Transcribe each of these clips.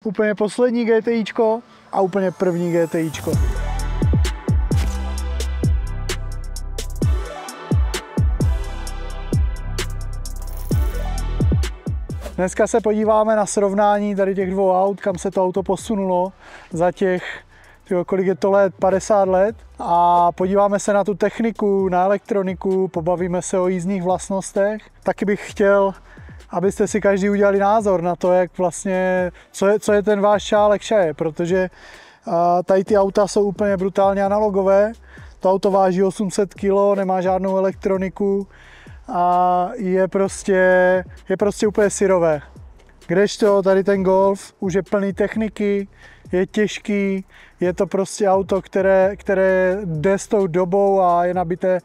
Úplně poslední GTIčko a úplně první GTIčko. Dneska se podíváme na srovnání tady těch dvou aut, kam se to auto posunulo za těch, kolik je to let, 50 let. A podíváme se na tu techniku, na elektroniku, pobavíme se o jízdních vlastnostech. Taky bych chtěl, abyste si každý udělali názor na to, jak vlastně, co je ten váš šálek šaje, protože tady ty auta jsou úplně brutálně analogové. To auto váží 800 kg, nemá žádnou elektroniku a je prostě úplně syrové. Kdežto tady ten Golf už je plný techniky, je těžký, je to prostě auto, které jde s tou dobou a je nabité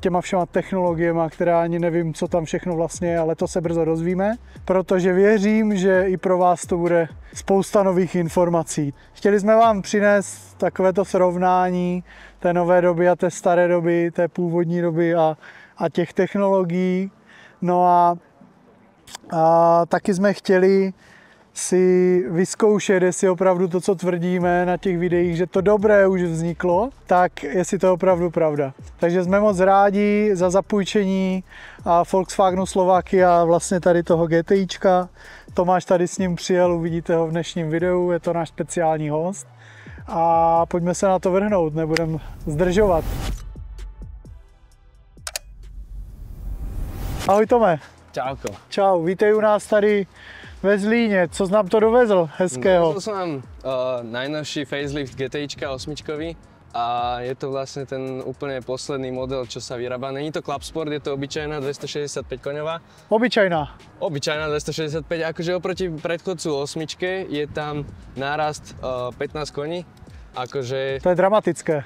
těma všema technologiemi, které ani nevím, co tam všechno vlastně je, ale to se brzo dozvíme, protože věřím, že i pro vás to bude spousta nových informací. Chtěli jsme vám přinést takovéto srovnání té nové doby a té staré doby, té původní doby a těch technologií. No a taky jsme chtěli si vyzkoušet, jestli opravdu to, co tvrdíme na těch videích, že to dobré už vzniklo, tak jestli to je opravdu pravda. Takže jsme moc rádi za zapůjčení Volkswagenu Slovakia vlastně tady toho GTIčka. Tomáš tady s ním přijel, uvidíte ho v dnešním videu, je to náš speciální host. A pojďme se na to vrhnout, nebudeme zdržovat. Ahoj Tome. Čauko. Čau, vítej u nás tady ve Zlíně. Co jsi nám to dovezl hezkého? Dovezl som vám najnovší facelift GTIčka 8 a je to vlastne ten úplne posledný model, čo sa vyrába. Není to Club Sport, je to obyčajná 265 koňová. Obyčajná? Obyčajná 265, akože oproti predchodcu 8 je tam nárast 15 koní. Akože... To je dramatické.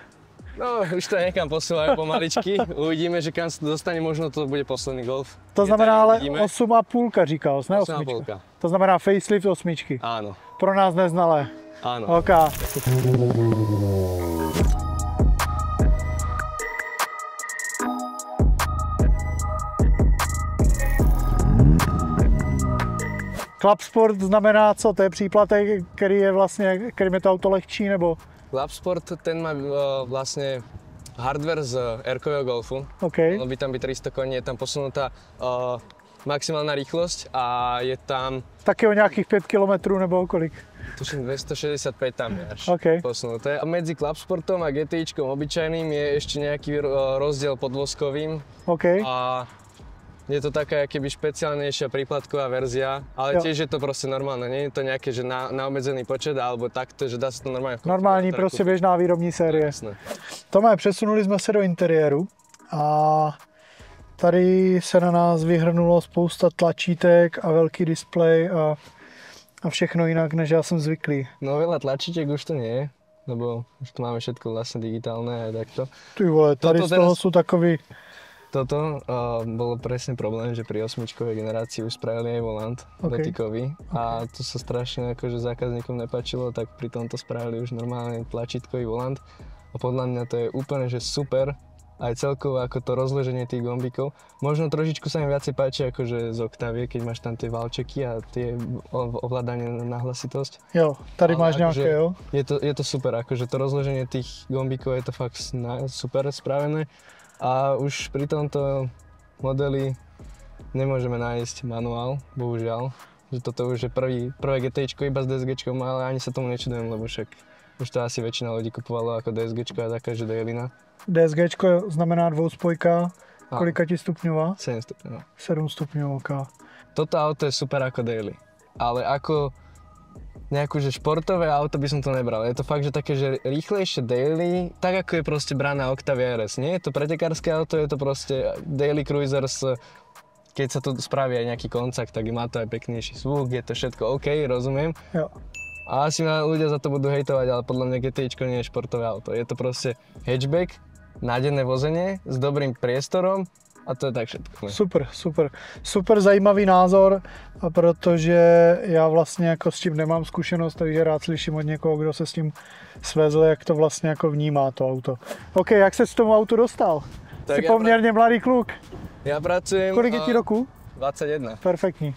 No, už to niekam posúvajú pomaličky. Uvidíme, že kam sa to dostane, možno to bude posledný Golf. To znamená ale 8,5 říkal, ne 8. 8,5. To znamená facelift 8. Áno. Pro nás neznalé. Áno. OK. Club Sport znamená co? To je příplatek, kterým je to auto lehčí, nebo? Club Sport, ten má vlastne hardware z R-kového Golfu. Okay. Malo by tam byť 300 koní, je tam posunutá maximálna rýchlosť a je tam... Taky o nejakých 5 km nebo kolik? Tuším 265 tam je až posunuté. A medzi Club Sportom a GTIčkom obyčajným je ešte nejaký rozdiel podvozkovým. Okay. A je to taká keby špeciálnejšia príplatková verzia, ale tiež je to proste normálne, nie je to nejaké, že na obmedzený počet alebo takto, že dá sa to normálne... Normální, prostě běžná výrobní série. Tome, přesunuli jsme se do interiéru a tady se na nás vyhrnulo spousta tlačítek a velký displej a všechno jinak, než já jsem zvyklý. No veľa tlačítek už to nie je, lebo už tu máme všetko vlastne digitálne a takto. Ty vole, tady z toho sú takový... Toto bolo presne problém, že pri 8-čkovej generácii už spravili aj volant dotykový a to sa strašne akože zákazníkom nepáčilo, tak pri tomto spravili už normálne tlačítkový volant a podľa mňa to je úplne že super aj celkovo ako to rozloženie tých gombíkov. Možno trošičku sa mi viacej páči akože z Octavie, keď máš tam tie valčeky a tie ovládanie na hlasitosť. Jo, tady máš nejaké, jo? Je to super, akože to rozloženie tých gombíkov je to fakt super spravené. A už pri tomto modeli nemôžeme nájsť manuál, bohužiaľ. Že toto už je prvé GTIčko iba s DSGčkom, ale ani sa tomu nečudujem, lebo však už to asi väčšina ľudí kupovalo ako DSGčko a taká, že dailina. DSGčko znamená dvouspojka, kolika ti stupňová? 7 stupňov. 7 stupňov, ok. Toto auto je super ako daily, ale ako nejakú, že športové auto by som to nebral. Je to fakt, že také, že rýchlejšie daily, tak ako je proste braná Octavia RS. Nie je to pretekárske auto, je to proste daily cruisers. Keď sa tu spraví aj nejaký koncakt, tak má to aj peknejší zvuk, je to všetko OK, rozumiem. Jo. A asi ľudia za to budú hejtovať, ale podľa mňa GTIčko nie je športové auto. Je to proste hatchback, nádenné vozenie s dobrým priestorom. A to je tak všetko. Super zajímavý názor, protože já vlastně jako s tím nemám zkušenost, takže rád slyším od někoho, kdo se s tím svezl, jak to vlastně jako vnímá to auto. OK, jak se s tomu autu dostal? Tak jsi poměrně mladý kluk. Já pracujem... Kolik je ti roku? 21. Perfektní.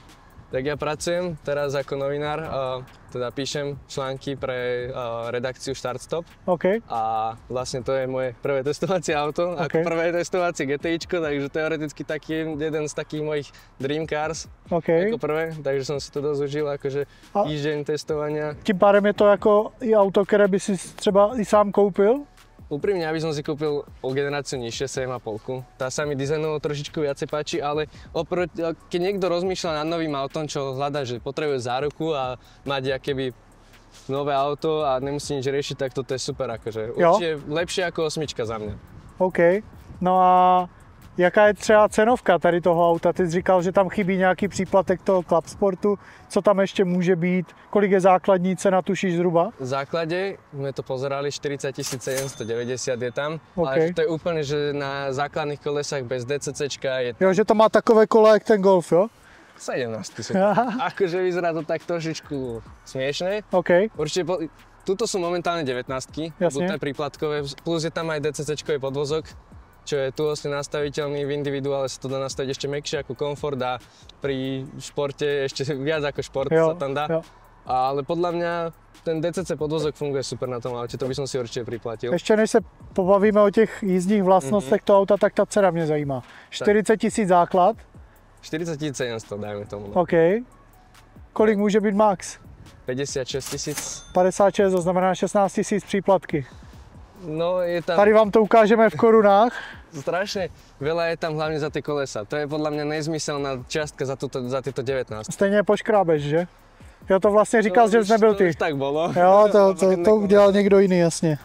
Tak ja pracujem teraz ako novinár, teda píšem články pre redakciu Start-Stop. OK. A vlastne to je moje prvé testovacie auto, ako prvé testovacie GTIčko, takže teoreticky taký jeden z takých mojich dream cars ako prvé, takže som si to dosť užil, akože týždeň testovania. Tím pádem je to jako i auto, které by si třeba i sám koupil? Úprimne, aby som si kúpil o generáciu nižšie 7,5. Tá sa mi dizajnovo trošičku viacej páči, ale keď niekto rozmýšľa nad novým autom, čo hľadá, že potrebuje záruku a mať akéby nové auto a nemusí nič riešiť, tak toto je super, akože určite lepšie ako 8 za mňa. OK, no a jaká je třeba cenovka tady toho auta? Ty jsi říkal, že tam chybí nějaký příplatek toho Club Sportu. Co tam ještě může být? Kolik je základní cena, tušíš zhruba? V základe sme to pozerali, 40 790 je tam, ale to je úplne, že na základných kolesách bez DCCčka je... Jo, že to má takové kola jak ten Golf, jo? 17 sú. Akože vyzerá to tak trošičku smiešne. Určite, tuto sú momentálne 19-ky, buď príplatkové, plus je tam aj DCCčkový podvozok, čo je tu vlastne nastaviteľný, v individuále sa to dá nastaviť ešte mäkšie ako komfort a pri športe ešte viac ako šport sa tam dá. Ale podľa mňa ten DCC podvozok funguje super na tom aute, to by som si určite priplatil. Ještě než se pobavíme o těch jízdních vlastnostech toho auta, tak ta cena mě zajímá. 40 000 základ? 40 700, dajme tomu. OK. Kolik může být max? 56 000. 56, to znamená 16 000 příplatky. No, je tam... Tady vám to ukážeme v korunách. Strašne veľa je tam hlavne za tie kolesa. To je podľa mňa nezmyselná čiastka za tieto 19. Stejně poškrábeš, že? Jo, to vlastně říkal, že jsi nebyl ty. To už tak bolo. Jo, to udělal někdo jiný, jasně.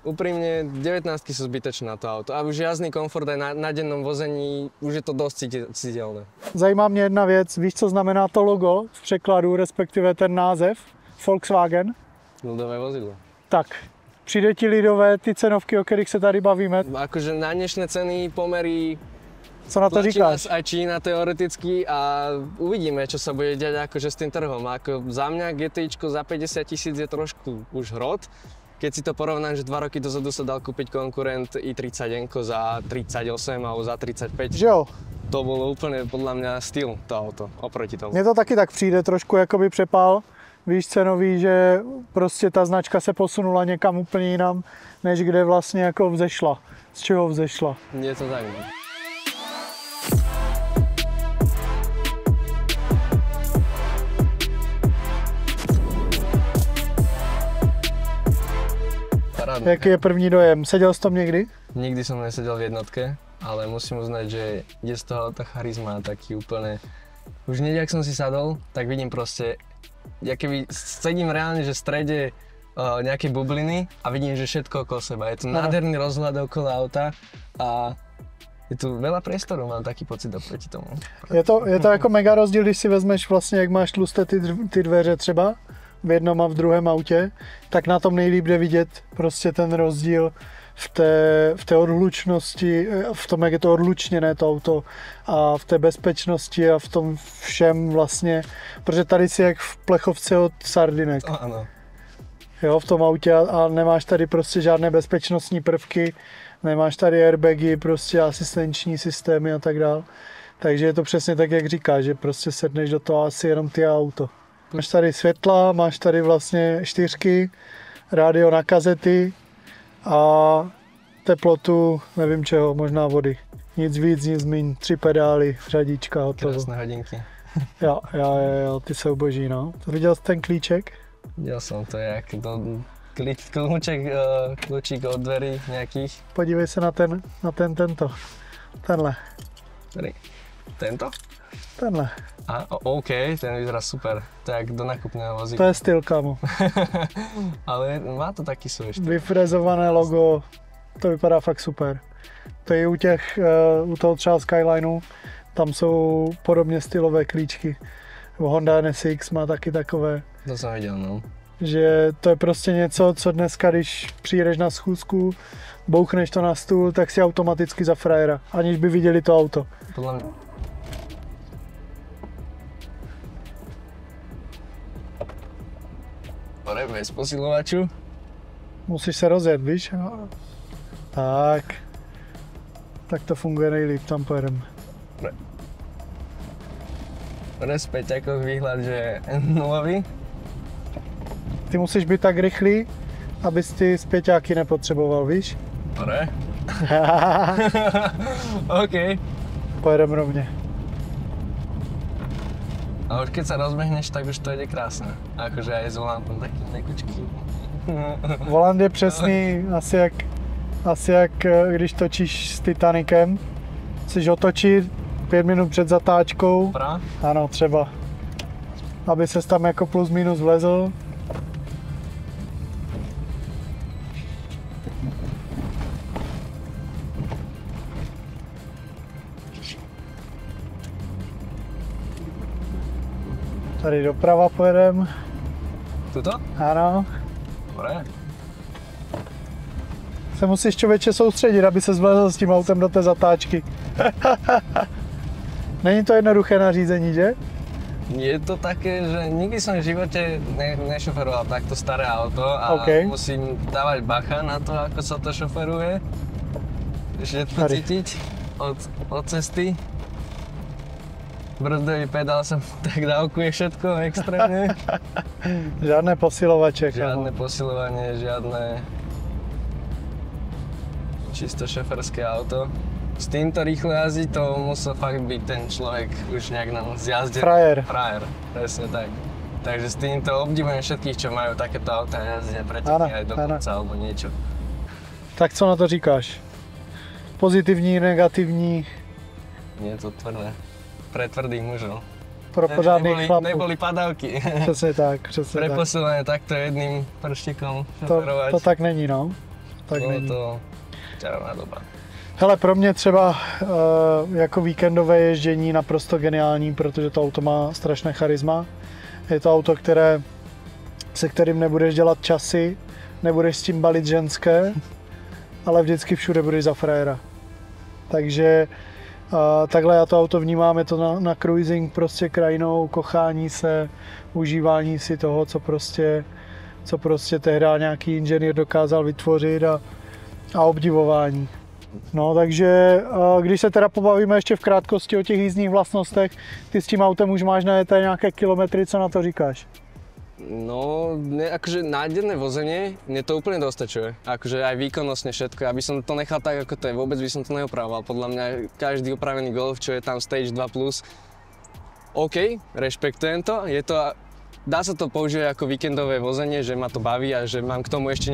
Úprimne, 19 sú zbytečné na to auto. A už jazdný komfort aj na dennom vození, už je to dosť citeľné. Zajímá mě jedna věc, víš, co znamená to logo v překladu, respektive ten název Volkswagen? Ľudové vozidlo. Tak. Přijde ti lidové ty cenovky, o kterých se tady bavíme? Akože na dnešné ceny, pomery... Co na to říkáš? Aj Čína teoreticky a uvidíme, čo sa bude diať akože s tým trhom. Ako za mňa GTIčko za 50 000 je trošku už hrot. Keď si to porovnám, že 2 roky dozadu sa dal kúpiť konkurent i30 za 38 alebo za 35. Že jo? To bolo úplne podľa mňa styl to auto oproti tomu. Mně to taky tak přijde, trošku jakoby přepál. Víš, cenový, že prostě ta značka se posunula někam úplně jinam, než kde vlastně jako vzešla. Z čeho vzešla. Je to tak. Parádne. Jaký je první dojem? Seděl jsi tam někdy? Nikdy som nesedel v jednotke, ale musím uznať, že je z toho tá charizma taký úplne... Už hneď, ak som si sadol, tak vidím proste, ja keby sedím reálne, že v strede nejakej bubliny a vidím, že všetko okolo seba. Je tu nádherný rozhľad okolo auta a je tu veľa priestoru, mám taký pocit oproti tomu. Je to jako mega rozdíl, když si vezmeš vlastně, jak máš tlusté ty dveře třeba v jednom a v druhém autě, tak na tom nejlíp jde vidět prostě ten rozdíl v té odhlučnosti, v tom, jak je to odlučněné to auto a v té bezpečnosti a v tom všem vlastně, protože tady si jak v plechovce od sardinek. Ano. Jo, v tom autě a nemáš tady prostě žádné bezpečnostní prvky, nemáš tady airbagy, prostě asistenční systémy a tak dál. Takže je to přesně tak, jak říkáš, že prostě sedneš do toho asi jenom ty auto. Máš tady světla, máš tady vlastně 4, rádio na kazety a teplotu, nevím čeho, možná vody. Nic víc, nic míň, 3 pedály, řadička, hotovo. Krásné hodinky. Jo, ty jsou boží, no. Viděl jsi ten klíček? Viděl som to, jak to kľúčik od dverí nejakých. Podívej se na tento. Tenhle. Ktorý? Tento? Tenhle. OK, ten vyzerá super. To je jak do nákupného vozíka. To je styl, kamo. Ale má to taký svoj štýl. Vyfrezované logo, to vypadá fakt super. To je u toho třeba Skylineu, tam jsou podobně stylové klíčky. Honda NSX má taky takové. To jsem viděl, no. Že to je prostě něco, co dneska, když přijedeš na schůzku, bouchneš to na stůl, tak si automaticky za frajera, aniž by viděli to auto. Podle mě. Bez posilovačů. Musíš se rozjet, víš? Tak to funguje nejlíp, tam pojedeme. Respekt jako výhled, že je nulový. Ty musíš být tak rychlý, abys ty zpěťáky nepotřeboval, víš? Dobre. OK. Pojedem rovně. A už keď sa rozbehneš, tak už to ide krásne. Akože aj s volantom taký nekučký. Volant je přesný, asi jak když točíš s Titanikem. Chceš otočit 5 minut před zatáčkou. Pra? Ano, třeba. Aby ses tam jako plus minus vlezl. Tady doprava pojedem. Tuto? Ano. Dobre. Se musíš člověče soustředit, aby se zvlezl s tím autem do té zatáčky. Není to jednoduché nařízení, že? Je to také, že nikdy som v živote nešoferoval takto staré auto a musím dávať bacha na to, ako sa to šoferuje. Že to cítiť od cesty. Brzdový pedál sa tak dávkuje všetko extrémne. Žiadne posilovače. Žiadne posilovanie, žiadne čisto šoferské auto. S týmto rýchlo jazdiť, to musel fakt byť ten človek už nejak nám zjazdený. Frajer, presne tak. Takže s týmto obdivujem všetkých, čo majú takéto auta a jazdia pretekne aj do kopca alebo niečo. Tak co na to říkáš? Pozitivní, negativní? Nie je to tvrdé. Pre tvrdých mužov. Pro pořádných chlapů. Neboli padavky. Přesně tak, přesně tak. Pre posilné takto jedným prštikom šoferovať. To tak není, no. Tak Bylo není. to čarovná doba. Hele, pro mě třeba jako víkendové ježdění naprosto geniální, protože to auto má strašné charisma. Je to auto, se kterým nebudeš dělat časy, nebudeš s tím balit ženské, ale vždycky všude budeš za frajera. Takže takhle já to auto vnímám, je to na cruising prostě krajinou, kochání se, užívání si toho, co prostě tehdy nějaký inženýr dokázal vytvořit a obdivování. No, takže když se teda pobavíme ještě v krátkosti o těch jízdních vlastnostech, ty s tím autem už máš najeté nějaké kilometry, co na to říkáš? No, akože nájdenné vozenie, mne to úplne dostačuje. Akože aj výkonnostne všetko. Aby som to nechal tak, ako to je, vôbec by som to neopravoval. Podľa mňa každý opravený Golf, čo je tam Stage 2+, OK, rešpektujem to. Dá sa to použiť ako víkendové vozenie, že ma to baví a že mám k tomu ešte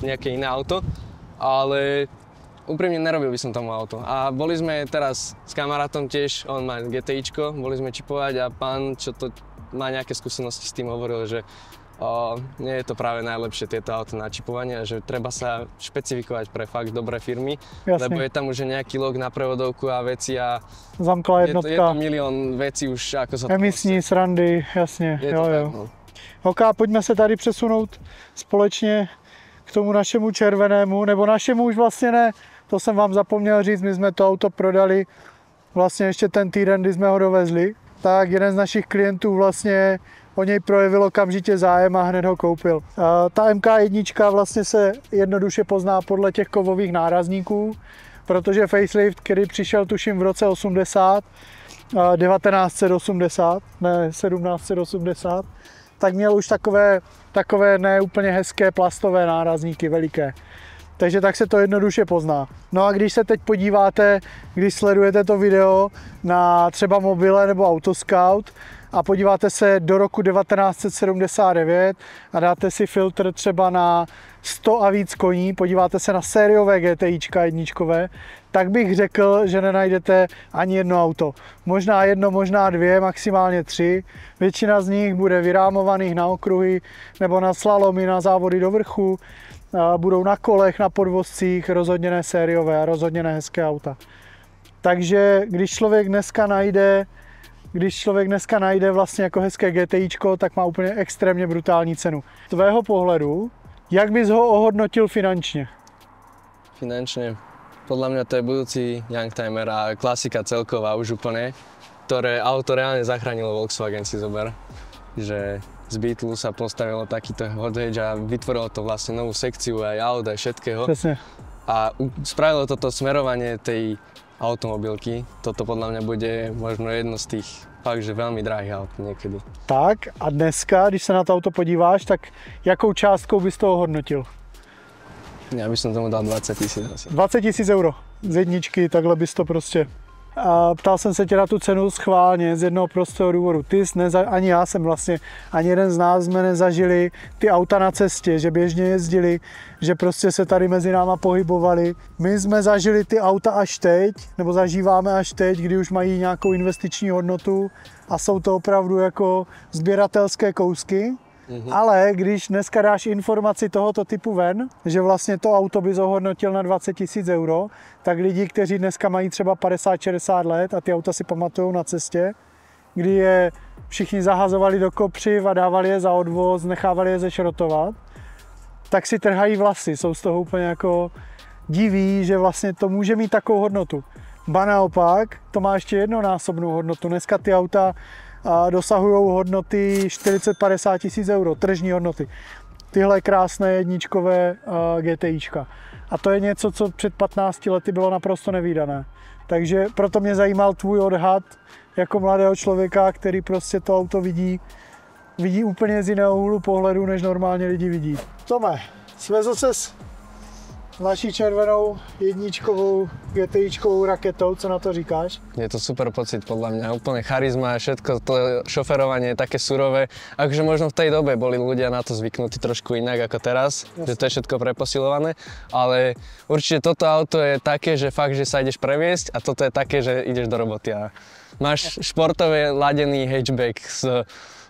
nejaké iné auto, ale úprimne nerobil by som tomu auto. A boli sme teraz s kamarátom tiež, on má GTIčko, boli sme čipovať a pán, čo to má nejaké skúsenosti s tým, hovoril, že nie je to práve najlepšie tieto auto na čipovanie, že treba sa špecifikovať pre fakt dobré firmy, lebo je tam už nejaký log na prevodovku a veci a zamklá jednotka. Je to milión vecí už, ako sa to emisní srandy, jasně, jo. Tak, no. OK, pojďme se tady přesunout společně k tomu našemu červenému, nebo našemu už vlastně ne, to jsem vám zapomněl říct, my jsme to auto prodali vlastně ještě ten týden, kdy jsme ho dovezli. Tak jeden z našich klientů vlastně o něj projevil okamžitě zájem a hned ho koupil. Ta MK1 vlastně se jednoduše pozná podle těch kovových nárazníků, protože facelift, který přišel tuším v roce 1780, tak měl už takové neúplně hezké plastové nárazníky, veliké. Takže tak se to jednoduše pozná. No a když se teď podíváte, když sledujete to video na třeba mobile nebo Autoscout a podíváte se do roku 1979 a dáte si filtr třeba na 100 a víc koní, podíváte se na sériové GTIčka jedničkové, tak bych řekl, že nenajdete ani jedno auto. Možná jedno, možná dvě, maximálně tři. Většina z nich bude vyrámovaných na okruhy nebo na slalomy, na závody do vrchu. Budou na kolech, na podvozcích, rozhodně ne sériové a rozhodně ne hezké auta. Takže když člověk dneska najde vlastně jako hezké GTIčko, tak má úplně extrémně brutální cenu. Z tvého pohledu, jak bys ho ohodnotil finančně? Finančne? Podľa mňa to je budúci Youngtimer a klasika celková už úplne, ktoré auto reálne zachránilo Volkswagen, si zober. Že z Beetlu sa postavilo takýto hot hatch a vytvorilo to vlastne novú sekciu aj aut, aj všetkého. Presne. A spravilo toto smerovanie tej automobilky. Toto podľa mňa bude možno jedno z tých fakt, že veľmi drahých aut niekedy. Tak a dneska, když se na to auto podíváš, tak jakou částkou bys toho hodnotil? Ja by som tomu dal 20 000 asi. 20 000 euro z jedničky, takhle bys to prostě. A ptal jsem se tě na tu cenu schválně z jednoho prostého důvodu. Ani já jsem vlastně, ani jeden z nás jsme nezažili ty auta na cestě, že běžně jezdili, že prostě se tady mezi náma pohybovali. My jsme zažili ty auta až teď, nebo zažíváme až teď, kdy už mají nějakou investiční hodnotu a jsou to opravdu jako sběratelské kousky. Ale když dneska dáš informaci tohoto typu ven, že vlastně to auto by zohodnotil na 20 000 euro, tak lidi, kteří dneska mají třeba 50-60 let a ty auta si pamatují na cestě, kdy je všichni zahazovali do kopřiv a dávali je za odvoz, nechávali je zešrotovat, tak si trhají vlasy, jsou z toho úplně jako diví, že vlastně to může mít takovou hodnotu. Ba naopak, to má ještě jednonásobnou hodnotu. Dneska ty auta dosahují hodnoty 40-50 000 euro, tržní hodnoty. Tyhle krásné jedničkové GTIčka. A to je něco, co před 15 lety bylo naprosto nevídané. Takže proto mě zajímal tvůj odhad jako mladého člověka, který prostě to auto vidí úplně z jiného úhlu pohledu, než normálně lidi vidí. Tome, svezl ses naší červenou jedničkovou GTIčkovou raketou, co na to říkáš? Je to super pocit podľa mňa, úplne charizma, všetko to šoferovanie je také surové. Akože možno v tej dobe boli ľudia na to zvyknutí trošku inak ako teraz, že to je všetko preposilované, ale určite toto auto je také, že fakt, že sa ideš previesť a toto je také, že ideš do roboty a máš športové ladený hatchback s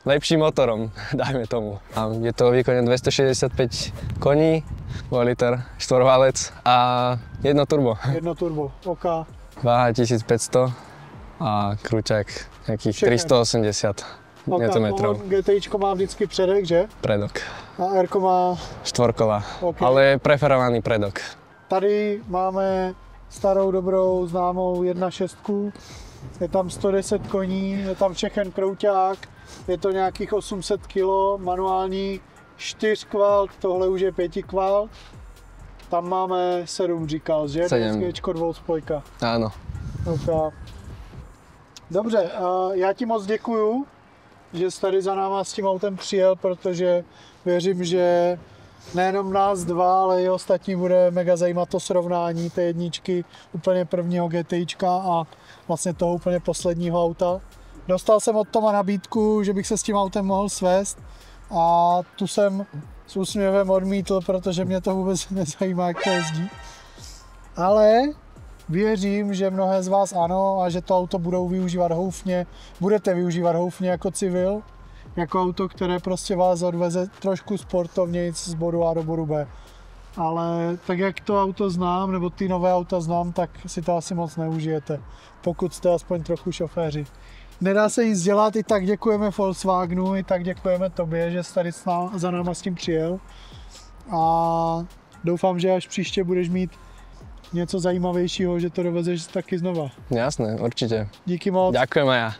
lepším motorom, dajme tomu. A je to o výkone 265 koní, 2 liter, štvorválec a jedno turbo. Jedno turbo, OK. Váha 1500 a kruťák nejakých 380 Nm. GTIčko má vždycky předek, že? Predok. A R-ko má... Štvorková, okay. Ale preferovaný predok. Tady máme starou dobrou známou 1.6, je tam 110 koní, je tam všechen krouťák, je to nějakých 800 kg, manuální 4 kvalt, tohle už je 5 kvalt. Tam máme 7, říkal, že? 7. DSGčko, dvouspojka. Áno. Okay. Dobře, já ti moc děkuju, že jsi tady za náma s tím autem přijel, protože věřím, že nejenom nás dva, ale i ostatní bude mega zajímat to srovnání té jedničky úplně prvního GTIčka a vlastně toho úplně posledního auta. Dostal jsem od Toma nabídku, že bych se s tím autem mohl svést a tu jsem s úsměvem odmítl, protože mě to vůbec nezajímá, jak to jezdí. Ale věřím, že mnohé z vás ano a že to auto budou využívat houfně, budete využívat houfně jako civil, jako auto, které prostě vás odveze trošku sportovněji z bodu A do bodu B. Ale tak jak to auto znám, nebo ty nové auta znám, tak si to asi moc neužijete, pokud jste aspoň trochu šoféři. Nedá se nic dělat, i tak děkujeme Volkswagenu, i tak děkujeme tobě, že jsi tady za náma s tím přijel. A doufám, že až příště budeš mít něco zajímavějšího, že to dovezeš taky znova. Jasné, určitě. Díky moc. Ďakujem aj ja.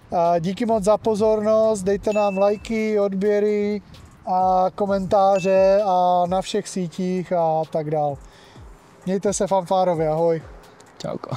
A díky moc za pozornost, dejte nám lajky, odběry a komentáře a na všech sítích a tak dál. Mějte se fanfárově, ahoj. Čauko.